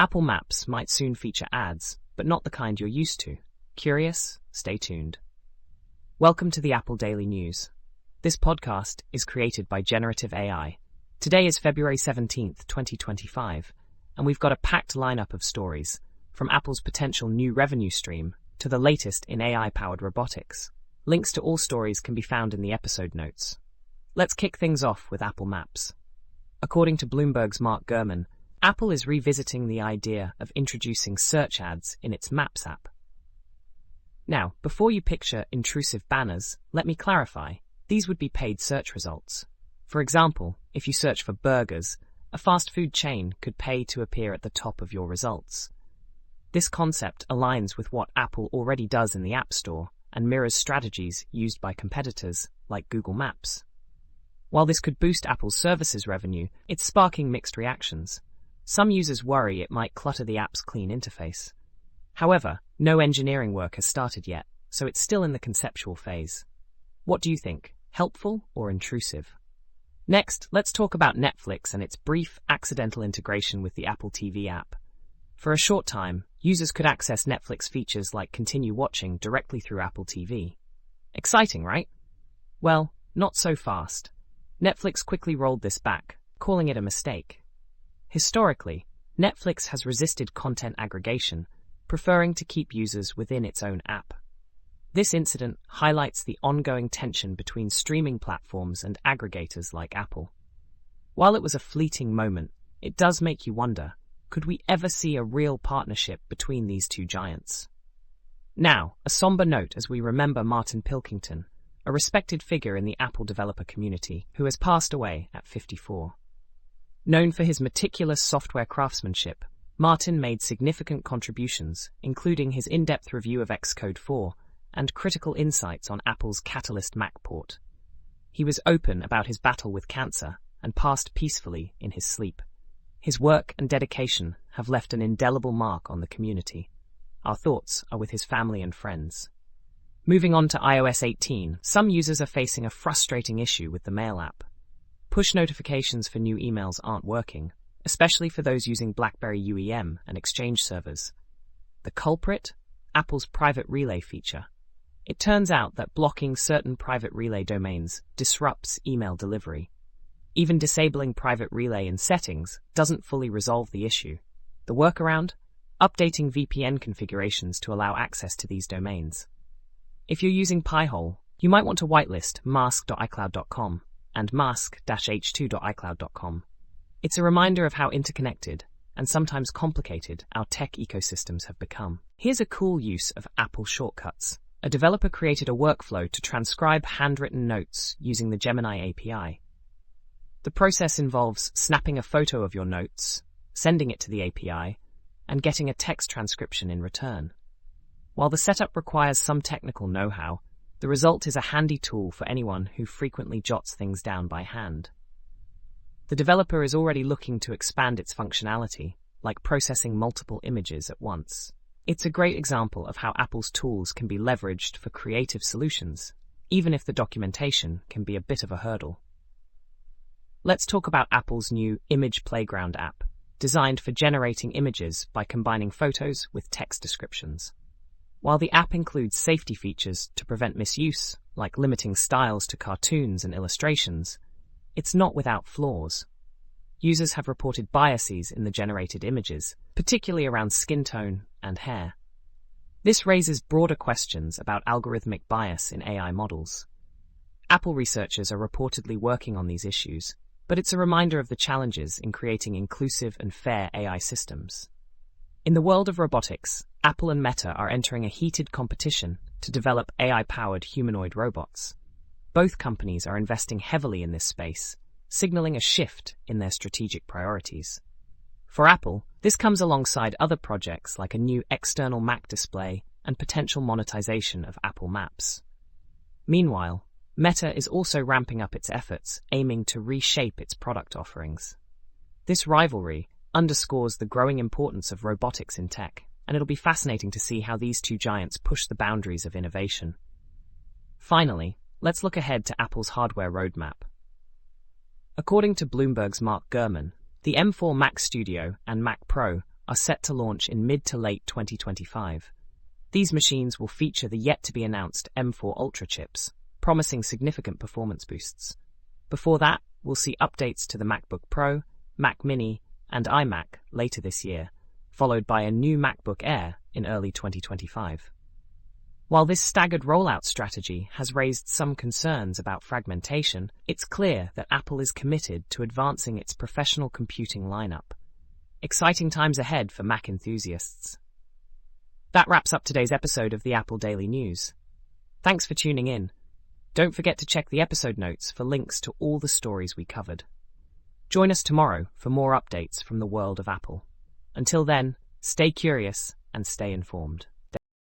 Apple Maps might soon feature ads, but not the kind you're used to. Curious? Stay tuned. Welcome to the Apple Daily News. This podcast is created by generative AI. Today is February 17th, 2025, and we've got a packed lineup of stories, from Apple's potential new revenue stream to the latest in AI-powered robotics. Links to all stories can be found in the episode notes. Let's kick things off with Apple Maps. According to Bloomberg's Mark Gurman, Apple is revisiting the idea of introducing search ads in its Maps app. Now, before you picture intrusive banners, let me clarify. These would be paid search results. For example, if you search for burgers, a fast food chain could pay to appear at the top of your results. This concept aligns with what Apple already does in the App Store and mirrors strategies used by competitors like Google Maps. While this could boost Apple's services revenue, it's sparking mixed reactions. Some users worry it might clutter the app's clean interface. However, no engineering work has started yet, so it's still in the conceptual phase. What do you think? Helpful or intrusive? Next, let's talk about Netflix and its brief, accidental integration with the Apple TV app. For a short time, users could access Netflix features like Continue Watching directly through Apple TV. Exciting, right? Well, not so fast. Netflix quickly rolled this back, calling it a mistake. Historically, Netflix has resisted content aggregation, preferring to keep users within its own app. This incident highlights the ongoing tension between streaming platforms and aggregators like Apple. While it was a fleeting moment, it does make you wonder, could we ever see a real partnership between these two giants? Now, a somber note as we remember Martin Pilkington, a respected figure in the Apple developer community who has passed away at 54. Known for his meticulous software craftsmanship, Martin made significant contributions, including his in-depth review of Xcode 4 and critical insights on Apple's Catalyst Mac port. He was open about his battle with cancer and passed peacefully in his sleep. His work and dedication have left an indelible mark on the community. Our thoughts are with his family and friends. Moving on to iOS 18, some users are facing a frustrating issue with the Mail app. Push notifications for new emails aren't working, especially for those using BlackBerry UEM and Exchange servers. The culprit? Apple's Private Relay feature. It turns out that blocking certain Private Relay domains disrupts email delivery. Even disabling Private Relay in settings doesn't fully resolve the issue. The workaround? Updating VPN configurations to allow access to these domains. If you're using Pi-hole, you might want to whitelist mask.icloud.com and mask-h2.icloud.com. It's a reminder of how interconnected and sometimes complicated our tech ecosystems have become. Here's a cool use of Apple shortcuts. A developer created a workflow to transcribe handwritten notes using the Gemini API. The process involves snapping a photo of your notes, sending it to the API, and getting a text transcription in return. While the setup requires some technical know-how, the result is a handy tool for anyone who frequently jots things down by hand. The developer is already looking to expand its functionality, like processing multiple images at once. It's a great example of how Apple's tools can be leveraged for creative solutions, even if the documentation can be a bit of a hurdle. Let's talk about Apple's new Image Playground app, designed for generating images by combining photos with text descriptions. While the app includes safety features to prevent misuse, like limiting styles to cartoons and illustrations, it's not without flaws. Users have reported biases in the generated images, particularly around skin tone and hair. This raises broader questions about algorithmic bias in AI models. Apple researchers are reportedly working on these issues, but it's a reminder of the challenges in creating inclusive and fair AI systems. In the world of robotics, Apple and Meta are entering a heated competition to develop AI-powered humanoid robots. Both companies are investing heavily in this space, signaling a shift in their strategic priorities. For Apple, this comes alongside other projects like a new external Mac display and potential monetization of Apple Maps. Meanwhile, Meta is also ramping up its efforts, aiming to reshape its product offerings. This rivalry underscores the growing importance of robotics in tech, and it'll be fascinating to see how these two giants push the boundaries of innovation. Finally, let's look ahead to Apple's hardware roadmap. According to Bloomberg's Mark Gurman, the M4 Mac Studio and Mac Pro are set to launch in mid to late 2025. These machines will feature the yet-to-be-announced M4 Ultra chips, promising significant performance boosts. Before that, we'll see updates to the MacBook Pro, Mac Mini, and iMac later this year, followed by a new MacBook Air in early 2025. While this staggered rollout strategy has raised some concerns about fragmentation, it's clear that Apple is committed to advancing its professional computing lineup. Exciting times ahead for Mac enthusiasts. That wraps up today's episode of the Apple Daily News. Thanks for tuning in. Don't forget to check the episode notes for links to all the stories we covered. Join us tomorrow for more updates from the world of Apple. Until then, stay curious and stay informed.